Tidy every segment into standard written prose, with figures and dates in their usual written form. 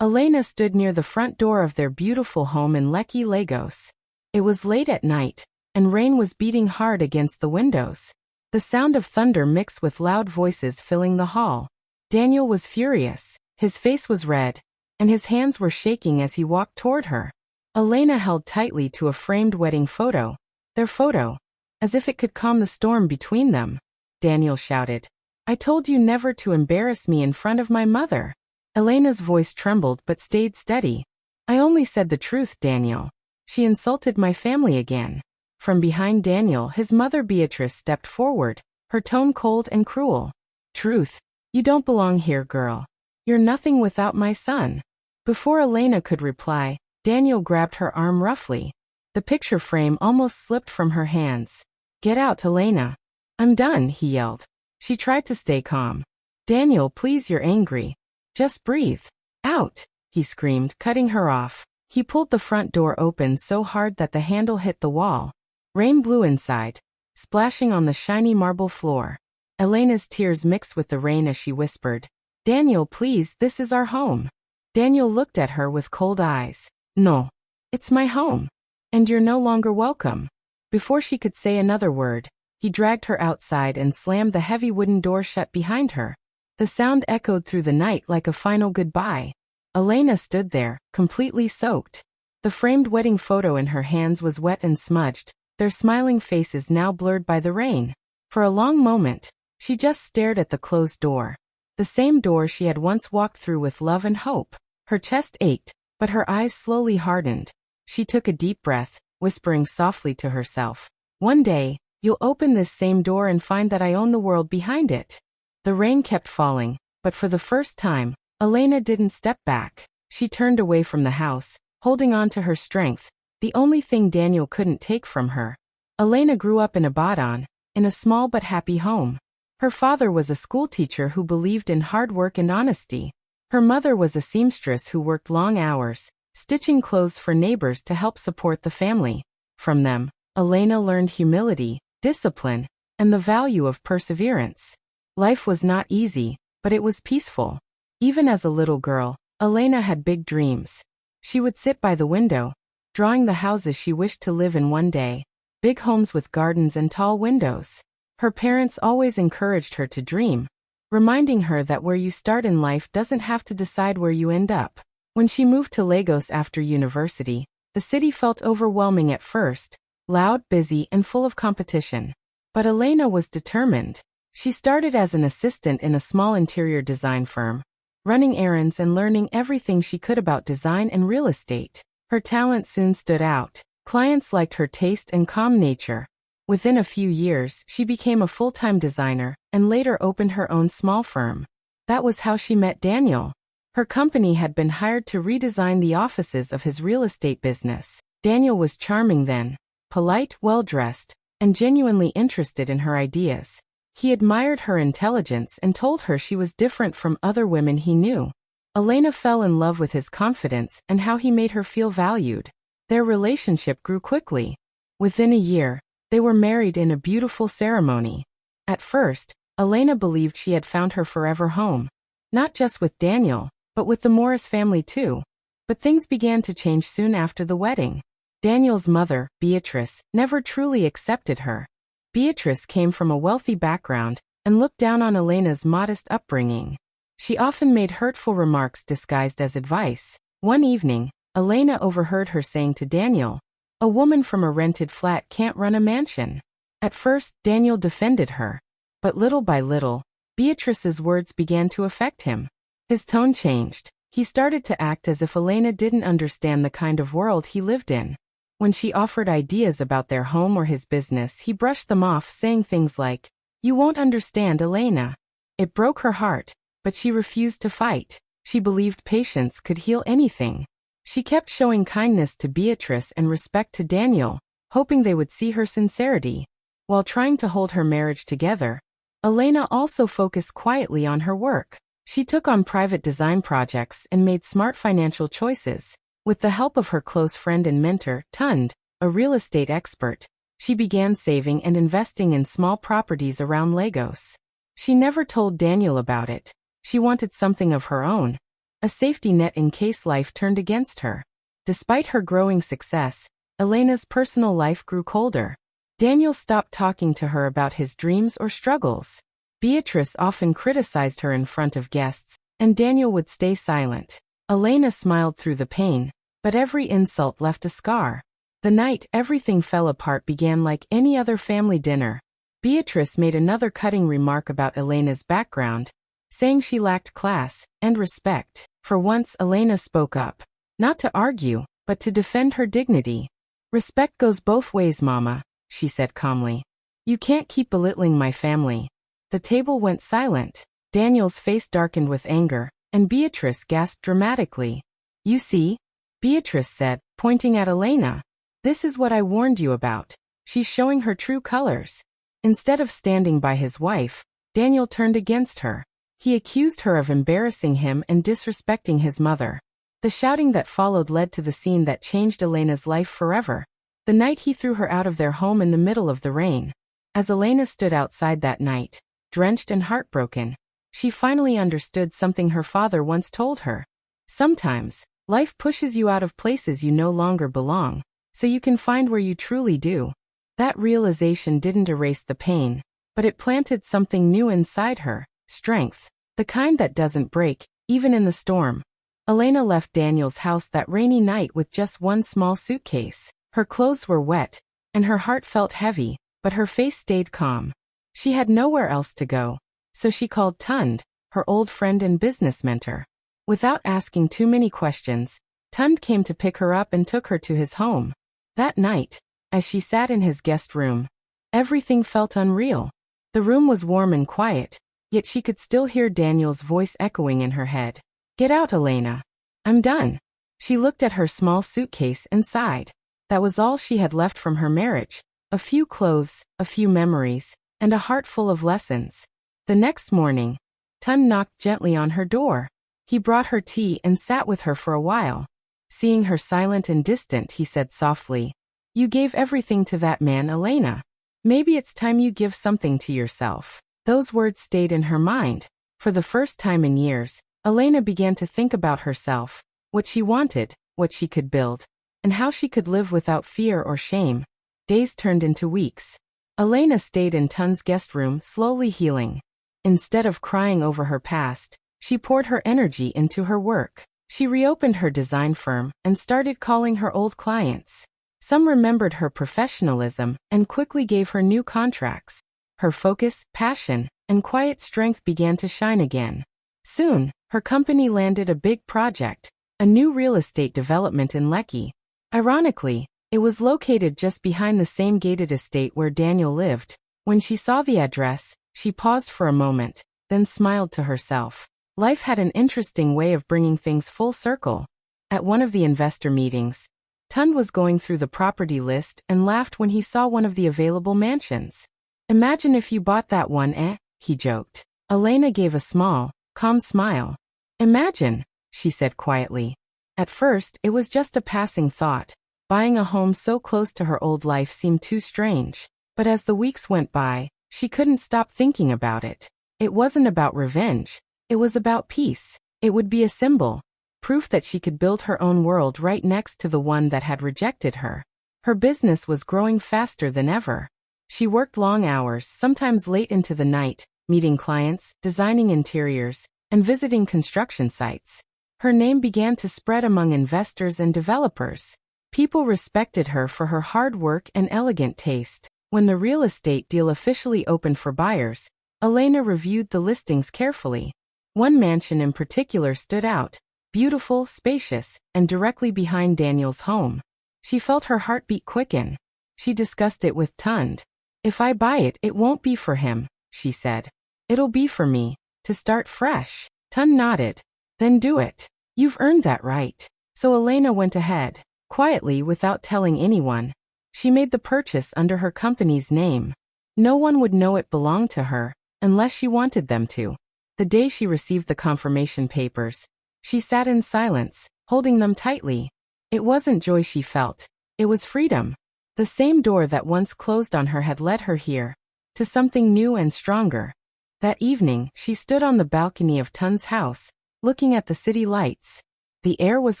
Elena stood near the front door of their beautiful home in Lekki, Lagos. It was late at night, and rain was beating hard against the windows. The sound of thunder mixed with loud voices filling the hall. Daniel was furious, his face was red, and his hands were shaking as he walked toward her. Elena held tightly to a framed wedding photo. Their photo. As if it could calm the storm between them. Daniel shouted, "I told you never to embarrass me in front of my mother." Elena's voice trembled but stayed steady. "I only said the truth, Daniel. She insulted my family again." From behind Daniel, his mother Beatrice stepped forward, her tone cold and cruel. "Truth? You don't belong here, girl. You're nothing without my son." Before Elena could reply, Daniel grabbed her arm roughly. The picture frame almost slipped from her hands. "Get out, Elena." "I'm done," he yelled. She tried to stay calm. "Daniel, please, you're angry. Just breathe. Out," he screamed, cutting her off. He pulled the front door open so hard that the handle hit the wall. Rain blew inside, splashing on the shiny marble floor. Elena's tears mixed with the rain as she whispered, "Daniel, please, this is our home." Daniel looked at her with cold eyes. "No. It's my home. And you're no longer welcome." Before she could say another word, he dragged her outside and slammed the heavy wooden door shut behind her. The sound echoed through the night like a final goodbye. Elena stood there, completely soaked. The framed wedding photo in her hands was wet and smudged, their smiling faces now blurred by the rain. For a long moment, she just stared at the closed door. The same door she had once walked through with love and hope. Her chest ached, but her eyes slowly hardened. She took a deep breath, whispering softly to herself, "One day, you'll open this same door and find that I own the world behind it." The rain kept falling, but for the first time, Elena didn't step back. She turned away from the house, holding on to her strength, the only thing Daniel couldn't take from her. Elena grew up in Ibadan, in a small but happy home. Her father was a schoolteacher who believed in hard work and honesty. Her mother was a seamstress who worked long hours, stitching clothes for neighbors to help support the family. From them, Elena learned humility, discipline, and the value of perseverance. Life was not easy, but it was peaceful. Even as a little girl, Elena had big dreams. She would sit by the window, drawing the houses she wished to live in one day, big homes with gardens and tall windows. Her parents always encouraged her to dream, reminding her that where you start in life doesn't have to decide where you end up. When she moved to Lagos after university, the city felt overwhelming at first, loud, busy, and full of competition. But Elena was determined. She started as an assistant in a small interior design firm, running errands and learning everything she could about design and real estate. Her talent soon stood out. Clients liked her taste and calm nature. Within a few years, she became a full-time designer and later opened her own small firm. That was how she met Daniel. Her company had been hired to redesign the offices of his real estate business. Daniel was charming then, polite, well-dressed, and genuinely interested in her ideas. He admired her intelligence and told her she was different from other women he knew. Elena fell in love with his confidence and how he made her feel valued. Their relationship grew quickly. Within a year, they were married in a beautiful ceremony. At first, Elena believed she had found her forever home. Not just with Daniel, but with the Morris family too. But things began to change soon after the wedding. Daniel's mother, Beatrice, never truly accepted her. Beatrice came from a wealthy background and looked down on Elena's modest upbringing. She often made hurtful remarks disguised as advice. One evening, Elena overheard her saying to Daniel, "A woman from a rented flat can't run a mansion." At first, Daniel defended her. But little by little, Beatrice's words began to affect him. His tone changed. He started to act as if Elena didn't understand the kind of world he lived in. When she offered ideas about their home or his business, he brushed them off, saying things like, "You won't understand, Elena." It broke her heart, but she refused to fight. She believed patience could heal anything. She kept showing kindness to Beatrice and respect to Daniel, hoping they would see her sincerity. While trying to hold her marriage together, Elena also focused quietly on her work. She took on private design projects and made smart financial choices. With the help of her close friend and mentor, Tund, a real estate expert, she began saving and investing in small properties around Lagos. She never told Daniel about it. She wanted something of her own. a safety net in case life turned against her. Despite her growing success, Elena's personal life grew colder. Daniel stopped talking to her about his dreams or struggles. Beatrice often criticized her in front of guests, and Daniel would stay silent. Elena smiled through the pain, but every insult left a scar. The night everything fell apart began like any other family dinner. Beatrice made another cutting remark about Elena's background, saying she lacked class and respect. For once Elena spoke up, not to argue, but to defend her dignity. "Respect goes both ways, Mama," she said calmly. "You can't keep belittling my family." The table went silent. Daniel's face darkened with anger, and Beatrice gasped dramatically. "You see?" Beatrice said, pointing at Elena. "This is what I warned you about. She's showing her true colors." Instead of standing by his wife, Daniel turned against her. He accused her of embarrassing him and disrespecting his mother. The shouting that followed led to the scene that changed Elena's life forever. The night he threw her out of their home in the middle of the rain. As Elena stood outside that night, drenched and heartbroken, she finally understood something her father once told her. Sometimes, life pushes you out of places you no longer belong, so you can find where you truly do. That realization didn't erase the pain, but it planted something new inside her, strength, the kind that doesn't break, even in the storm. Elena left Daniel's house that rainy night with just one small suitcase. Her clothes were wet, and her heart felt heavy, but her face stayed calm. She had nowhere else to go, so she called Tund, her old friend and business mentor. Without asking too many questions, Tund came to pick her up and took her to his home. That night, as she sat in his guest room, everything felt unreal. The room was warm and quiet, yet she could still hear Daniel's voice echoing in her head. "Get out, Elena. I'm done." She looked at her small suitcase and sighed. That was all she had left from her marriage. A few clothes, a few memories, and a heart full of lessons. The next morning, Tund knocked gently on her door. He brought her tea and sat with her for a while. Seeing her silent and distant, he said softly, "You gave everything to that man, Elena. Maybe it's time you give something to yourself." Those words stayed in her mind. For the first time in years, Elena began to think about herself, what she wanted, what she could build, and how she could live without fear or shame. Days turned into weeks. Elena stayed in Tund's guest room, slowly healing. Instead of crying over her past, she poured her energy into her work. She reopened her design firm and started calling her old clients. Some remembered her professionalism and quickly gave her new contracts. Her focus, passion, and quiet strength began to shine again. Soon, her company landed a big project, a new real estate development in Lekki. Ironically, it was located just behind the same gated estate where Daniel lived. When she saw the address, she paused for a moment, then smiled to herself. Life had an interesting way of bringing things full circle. At one of the investor meetings, Tund was going through the property list and laughed when he saw one of the available mansions. "Imagine if you bought that one, eh?" he joked. Elena gave a small, calm smile. "Imagine," she said quietly. At first, it was just a passing thought. Buying a home so close to her old life seemed too strange. But as the weeks went by, she couldn't stop thinking about it. It wasn't about revenge. It was about peace. It would be a symbol, proof that she could build her own world right next to the one that had rejected her. Her business was growing faster than ever. She worked long hours, sometimes late into the night, meeting clients, designing interiors, and visiting construction sites. Her name began to spread among investors and developers. People respected her for her hard work and elegant taste. When the real estate deal officially opened for buyers, Elena reviewed the listings carefully. One mansion in particular stood out, beautiful, spacious, and directly behind Daniel's home. She felt her heartbeat quicken. She discussed it with Tund. "If I buy it, it won't be for him," she said. "It'll be for me, to start fresh." Tund nodded. "Then do it. You've earned that right." So Elena went ahead. Quietly, without telling anyone, she made the purchase under her company's name. No one would know it belonged to her, unless she wanted them to. The day she received the confirmation papers, she sat in silence, holding them tightly. It wasn't joy she felt, it was freedom. The same door that once closed on her had led her here, to something new and stronger. That evening, she stood on the balcony of Tund's house, looking at the city lights. The air was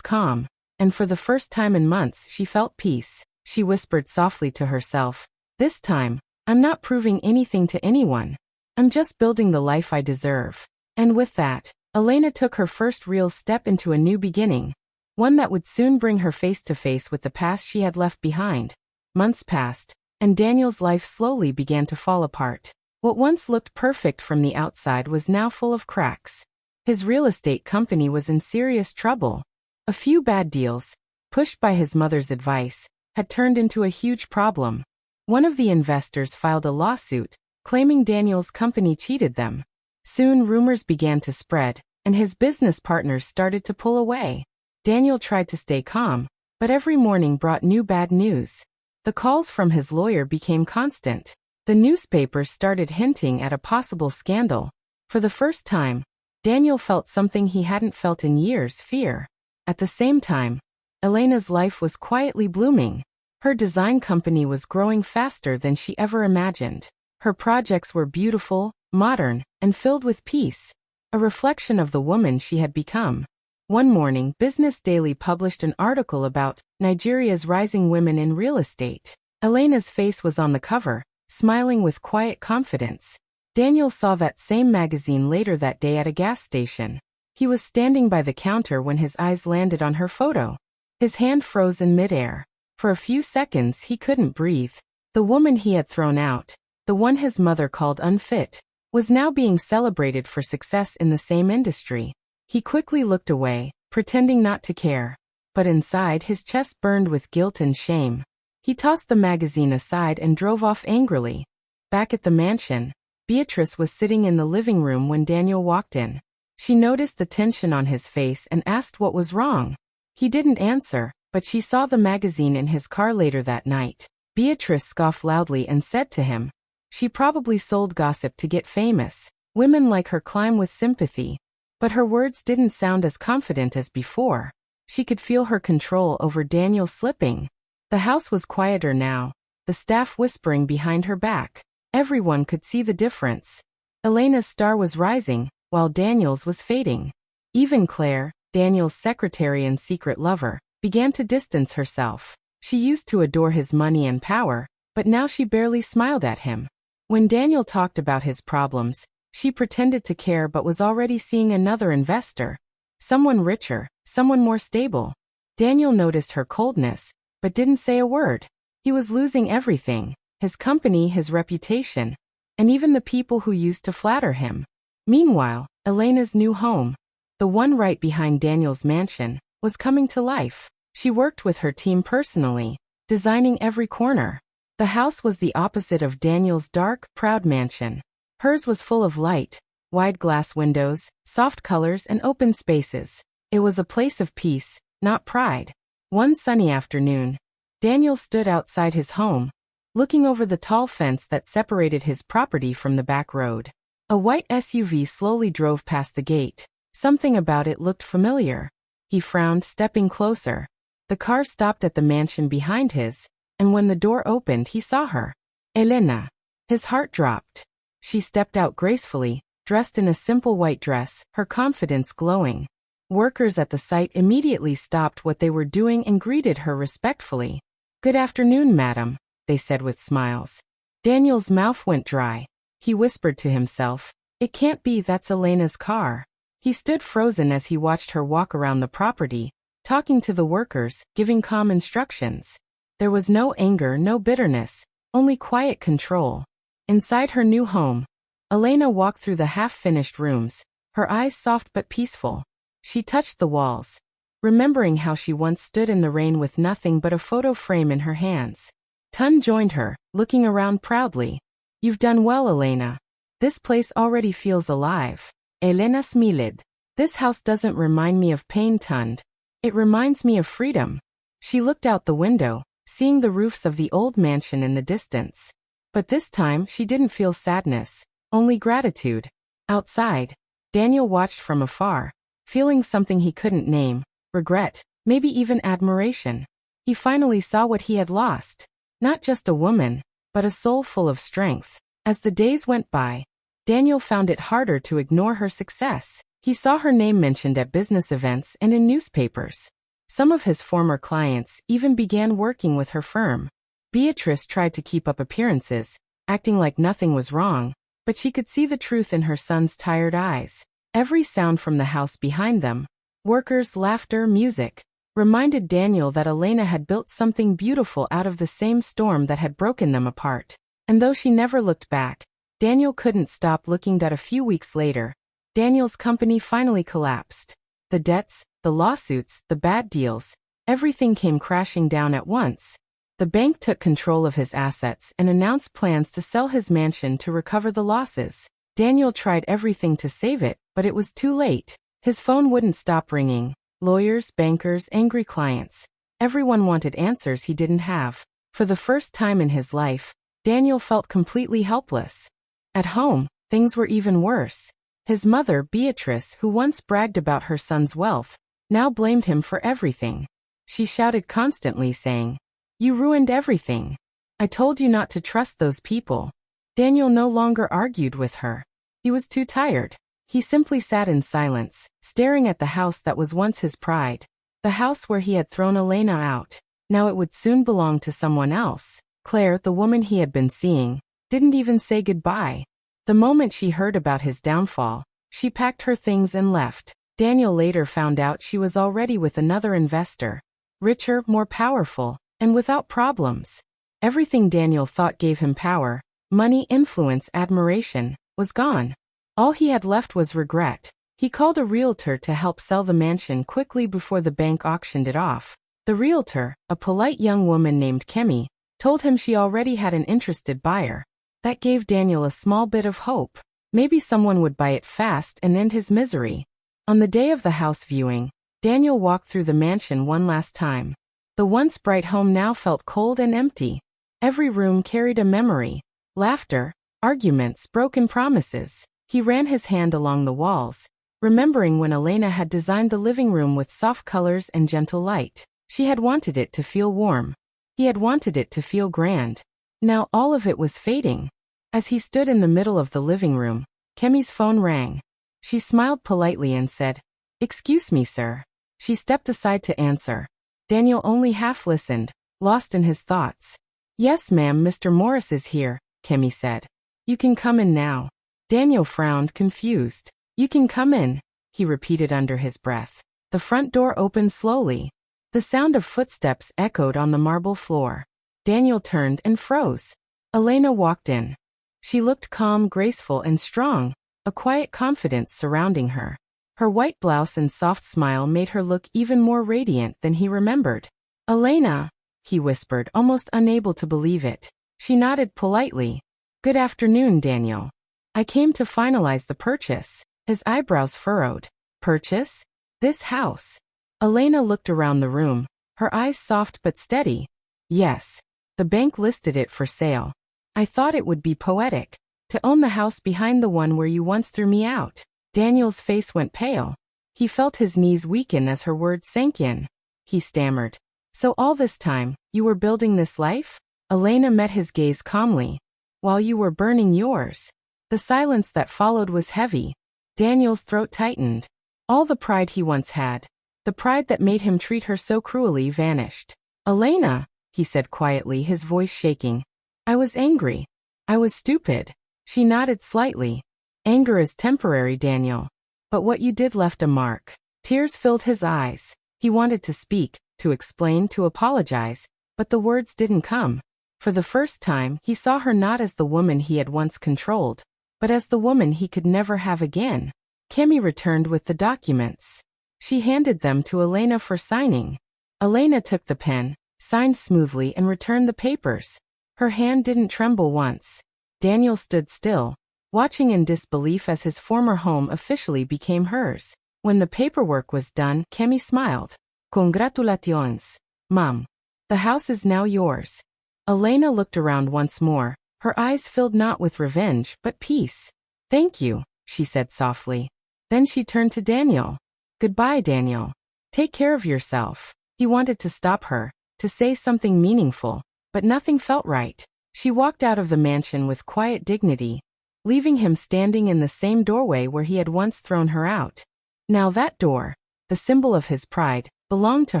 calm, and for the first time in months she felt peace. She whispered softly to herself, "This time, I'm not proving anything to anyone. I'm just building the life I deserve." And with that, Elena took her first real step into a new beginning, one that would soon bring her face to face with the past she had left behind. Months passed, and Daniel's life slowly began to fall apart. What once looked perfect from the outside was now full of cracks. His real estate company was in serious trouble. A few bad deals, pushed by his mother's advice, had turned into a huge problem. One of the investors filed a lawsuit, claiming Daniel's company cheated them. Soon rumors began to spread, and his business partners started to pull away. Daniel tried to stay calm, but every morning brought new bad news. The calls from his lawyer became constant. The newspapers started hinting at a possible scandal. For the first time, Daniel felt something he hadn't felt in years: fear. At the same time, Elena's life was quietly blooming. Her design company was growing faster than she ever imagined. Her projects were beautiful, modern, and filled with peace, a reflection of the woman she had become. One morning, Business Daily published an article about Nigeria's rising women in real estate. Elena's face was on the cover, smiling with quiet confidence. Daniel saw that same magazine later that day at a gas station. He was standing by the counter when his eyes landed on her photo. His hand froze in midair. For a few seconds he couldn't breathe. The woman he had thrown out, the one his mother called unfit, was now being celebrated for success in the same industry. He quickly looked away, pretending not to care. But inside his chest burned with guilt and shame. He tossed the magazine aside and drove off angrily. Back at the mansion, Beatrice was sitting in the living room when Daniel walked in. She noticed the tension on his face and asked what was wrong. He didn't answer, but she saw the magazine in his car later that night. Beatrice scoffed loudly and said to him, "She probably sold gossip to get famous. Women like her climb with sympathy." But her words didn't sound as confident as before. She could feel her control over Daniel slipping. The house was quieter now, the staff whispering behind her back. Everyone could see the difference. Elena's star was rising, while Daniel's was fading. Even Claire, Daniel's secretary and secret lover, began to distance herself. She used to adore his money and power, but now she barely smiled at him. When Daniel talked about his problems, she pretended to care but was already seeing another investor. Someone richer, someone more stable. Daniel noticed her coldness, but didn't say a word. He was losing everything: his company, his reputation, and even the people who used to flatter him. Meanwhile, Elena's new home, the one right behind Daniel's mansion, was coming to life. She worked with her team personally, designing every corner. The house was the opposite of Daniel's dark, proud mansion. Hers was full of light, wide glass windows, soft colors, and open spaces. It was a place of peace, not pride. One sunny afternoon, Daniel stood outside his home, looking over the tall fence that separated his property from the back road. A white SUV slowly drove past the gate. Something about it looked familiar. He frowned, stepping closer. The car stopped at the mansion behind his, and when the door opened he saw her. Elena. His heart dropped. She stepped out gracefully, dressed in a simple white dress, her confidence glowing. Workers at the site immediately stopped what they were doing and greeted her respectfully. "Good afternoon, madam," they said with smiles. Daniel's mouth went dry. He whispered to himself, "It can't be, that's Elena's car." He stood frozen as he watched her walk around the property, talking to the workers, giving calm instructions. There was no anger, no bitterness, only quiet control. Inside her new home, Elena walked through the half-finished rooms, her eyes soft but peaceful. She touched the walls, remembering how she once stood in the rain with nothing but a photo frame in her hands. Tun joined her, looking around proudly. "You've done well, Elena. This place already feels alive." Elena smiled. "This house doesn't remind me of pain, Tund. It reminds me of freedom." She looked out the window, seeing the roofs of the old mansion in the distance. But this time she didn't feel sadness, only gratitude. Outside, Daniel watched from afar, feeling something he couldn't name: regret, maybe even admiration. He finally saw what he had lost. Not just a woman, but a soul full of strength. As the days went by, Daniel found it harder to ignore her success. He saw her name mentioned at business events and in newspapers. Some of his former clients even began working with her firm. Beatrice tried to keep up appearances, acting like nothing was wrong, but she could see the truth in her son's tired eyes. Every sound from the house behind them, workers, laughter, music, reminded Daniel that Elena had built something beautiful out of the same storm that had broken them apart. And though she never looked back, Daniel couldn't stop looking at. A few weeks later, Daniel's company finally collapsed. The debts, the lawsuits, the bad deals, everything came crashing down at once. The bank took control of his assets and announced plans to sell his mansion to recover the losses. Daniel tried everything to save it, but it was too late. His phone wouldn't stop ringing. Lawyers, bankers, angry clients. Everyone wanted answers he didn't have. For the first time in his life, Daniel felt completely helpless. At home, things were even worse. His mother, Beatrice, who once bragged about her son's wealth, now blamed him for everything. She shouted constantly, saying, "You ruined everything. I told you not to trust those people." Daniel no longer argued with her. He was too tired. He simply sat in silence, staring at the house that was once his pride. The house where he had thrown Elena out. Now it would soon belong to someone else. Claire, the woman he had been seeing, didn't even say goodbye. The moment she heard about his downfall, she packed her things and left. Daniel later found out she was already with another investor. Richer, more powerful, and without problems. Everything Daniel thought gave him power, money, influence, admiration, was gone. All he had left was regret. He called a realtor to help sell the mansion quickly before the bank auctioned it off. The realtor, a polite young woman named Kemi, told him she already had an interested buyer. That gave Daniel a small bit of hope. Maybe someone would buy it fast and end his misery. On the day of the house viewing, Daniel walked through the mansion one last time. The once bright home now felt cold and empty. Every room carried a memory. Laughter, arguments, broken promises. He ran his hand along the walls, remembering when Elena had designed the living room with soft colors and gentle light. She had wanted it to feel warm. He had wanted it to feel grand. Now all of it was fading. As he stood in the middle of the living room, Kemi's phone rang. She smiled politely and said, "Excuse me, sir." She stepped aside to answer. Daniel only half listened, lost in his thoughts. "Yes, ma'am, Mr. Morris is here," Kemi said. "You can come in now." Daniel frowned, confused. "You can come in," he repeated under his breath. The front door opened slowly. The sound of footsteps echoed on the marble floor. Daniel turned and froze. Elena walked in. She looked calm, graceful, and strong, a quiet confidence surrounding her. Her white blouse and soft smile made her look even more radiant than he remembered. "Elena," he whispered, almost unable to believe it. She nodded politely. "Good afternoon, Daniel. I came to finalize the purchase." His eyebrows furrowed. "Purchase? This house?" Elena looked around the room, her eyes soft but steady. "Yes. The bank listed it for sale. I thought it would be poetic to own the house behind the one where you once threw me out." Daniel's face went pale. He felt his knees weaken as her words sank in. He stammered, "So all this time, you were building this life?" Elena met his gaze calmly. "While you were burning yours." The silence that followed was heavy. Daniel's throat tightened. All the pride he once had, the pride that made him treat her so cruelly, vanished. "Elena," he said quietly, his voice shaking. "I was angry. I was stupid." She nodded slightly. "Anger is temporary, Daniel. But what you did left a mark." Tears filled his eyes. He wanted to speak, to explain, to apologize, but the words didn't come. For the first time, he saw her not as the woman he had once controlled, but as the woman he could never have again. Kemi returned with the documents. She handed them to Elena for signing. Elena took the pen, signed smoothly, and returned the papers. Her hand didn't tremble once. Daniel stood still, watching in disbelief as his former home officially became hers. When the paperwork was done, Kemi smiled. "Congratulations, Mom. The house is now yours." Elena looked around once more, her eyes filled not with revenge but peace. "Thank you," she said softly. Then she turned to Daniel. "Goodbye, Daniel. Take care of yourself." He wanted to stop her, to say something meaningful, but nothing felt right. She walked out of the mansion with quiet dignity, leaving him standing in the same doorway where he had once thrown her out. Now that door, the symbol of his pride, belonged to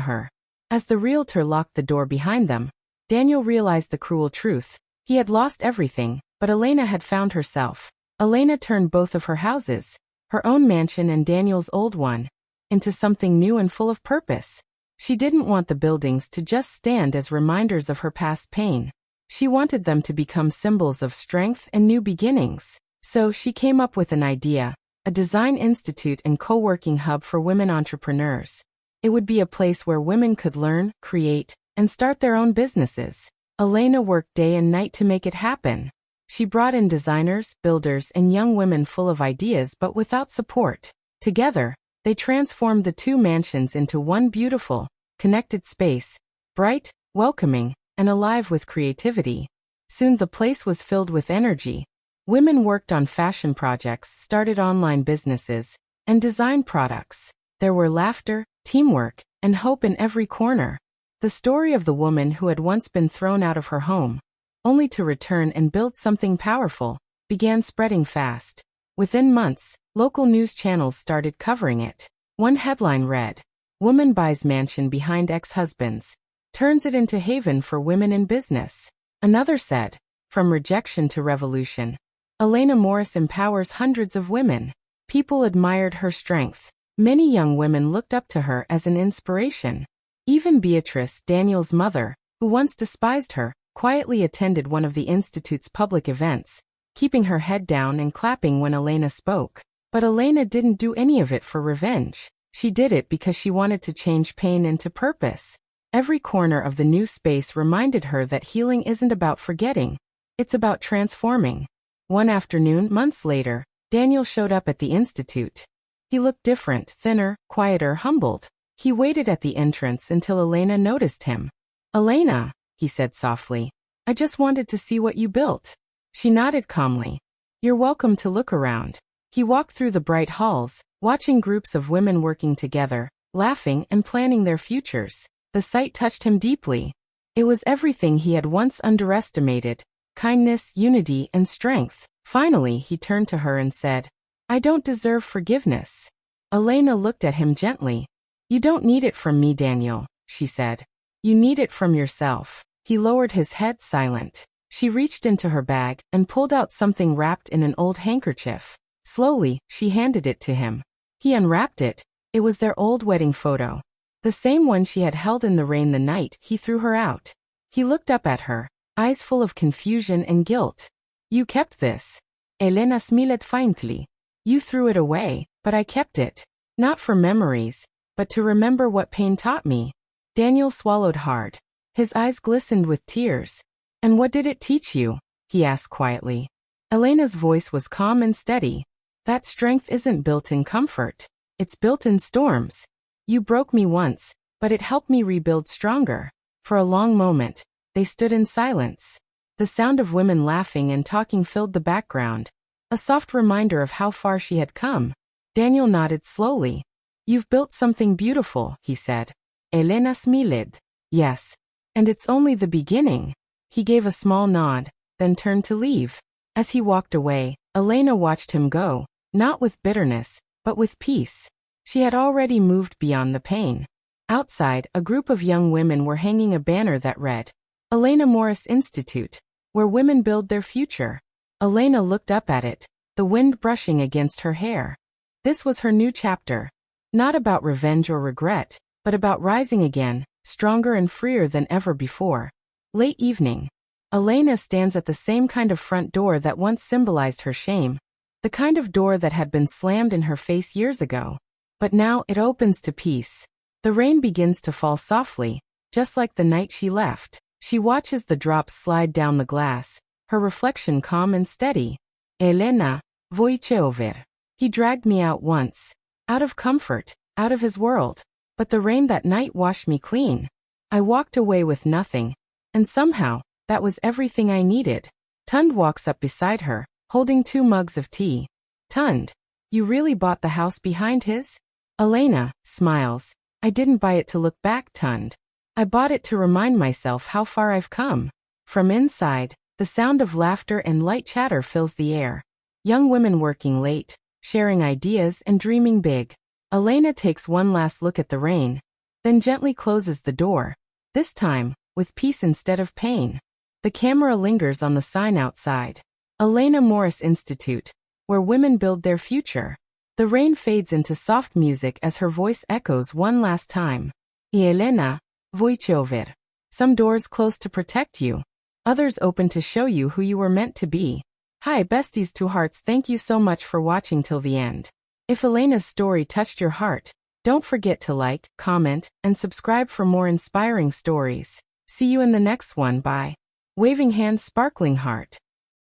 her. As the realtor locked the door behind them, Daniel realized the cruel truth. He had lost everything, but Elena had found herself. Elena turned both of her houses, her own mansion and Daniel's old one, into something new and full of purpose. She didn't want the buildings to just stand as reminders of her past pain. She wanted them to become symbols of strength and new beginnings. So she came up with an idea, a design institute and co-working hub for women entrepreneurs. It would be a place where women could learn, create, and start their own businesses. Elena worked day and night to make it happen. She brought in designers, builders, and young women full of ideas but without support. Together, they transformed the two mansions into one beautiful, connected space, bright, welcoming, and alive with creativity. Soon the place was filled with energy. Women worked on fashion projects, started online businesses, and designed products. There were laughter, teamwork, and hope in every corner. The story of the woman who had once been thrown out of her home, only to return and build something powerful, began spreading fast. Within months, local news channels started covering it. One headline read, "Woman buys mansion behind ex-husbands, turns it into haven for women in business." Another said, "From rejection to revolution, Elena Morris empowers hundreds of women." People admired her strength. Many young women looked up to her as an inspiration. Even Beatrice, Daniel's mother, who once despised her, quietly attended one of the institute's public events, keeping her head down and clapping when Elena spoke. But Elena didn't do any of it for revenge. She did it because she wanted to change pain into purpose. Every corner of the new space reminded her that healing isn't about forgetting. It's about transforming. One afternoon, months later, Daniel showed up at the institute. He looked different, thinner, quieter, humbled. He waited at the entrance until Elena noticed him. "Elena," he said softly, "I just wanted to see what you built." She nodded calmly. "You're welcome to look around." He walked through the bright halls, watching groups of women working together, laughing and planning their futures. The sight touched him deeply. It was everything he had once underestimated: kindness, unity, and strength. Finally, he turned to her and said, "I don't deserve forgiveness." Elena looked at him gently. "You don't need it from me, Daniel," she said. "You need it from yourself." He lowered his head, silent. She reached into her bag and pulled out something wrapped in an old handkerchief. Slowly, she handed it to him. He unwrapped it. It was their old wedding photo. The same one she had held in the rain the night he threw her out. He looked up at her, eyes full of confusion and guilt. "You kept this?" Elena smiled faintly. "You threw it away, but I kept it. Not for memories, but to remember what pain taught me." Daniel swallowed hard. His eyes glistened with tears. "And what did it teach you?" he asked quietly. Elena's voice was calm and steady. "That strength isn't built in comfort. It's built in storms. You broke me once, but it helped me rebuild stronger." For a long moment, they stood in silence. The sound of women laughing and talking filled the background, a soft reminder of how far she had come. Daniel nodded slowly. "You've built something beautiful," he said. Elena smiled. "Yes. And it's only the beginning." He gave a small nod, then turned to leave. As he walked away, Elena watched him go, not with bitterness, but with peace. She had already moved beyond the pain. Outside, a group of young women were hanging a banner that read, "Elena Morris Institute, where women build their future." Elena looked up at it, the wind brushing against her hair. This was her new chapter. Not about revenge or regret, but about rising again, stronger and freer than ever before. Late evening. Elena stands at the same kind of front door that once symbolized her shame. The kind of door that had been slammed in her face years ago. But now it opens to peace. The rain begins to fall softly, just like the night she left. She watches the drops slide down the glass, her reflection calm and steady. "Elena, voiceover. He dragged me out once. Out of comfort, out of his world. But the rain that night washed me clean. I walked away with nothing. And somehow, that was everything I needed." Tund walks up beside her, holding 2 mugs of tea. "Tund, you really bought the house behind his?" Elena smiles. "I didn't buy it to look back, Tund. I bought it to remind myself how far I've come." From inside, the sound of laughter and light chatter fills the air. Young women working late, sharing ideas and dreaming big. Elena takes one last look at the rain, then gently closes the door, this time, with peace instead of pain. The camera lingers on the sign outside. Elena Morris Institute, where women build their future. The rain fades into soft music as her voice echoes one last time. I Elena, voice over. Some doors close to protect you, others open to show you who you were meant to be. Hi besties, two hearts, thank you so much for watching till the end. If Elena's story touched your heart, don't forget to like, comment, and subscribe for more inspiring stories. See you in the next one. Bye. Waving hand, sparkling heart.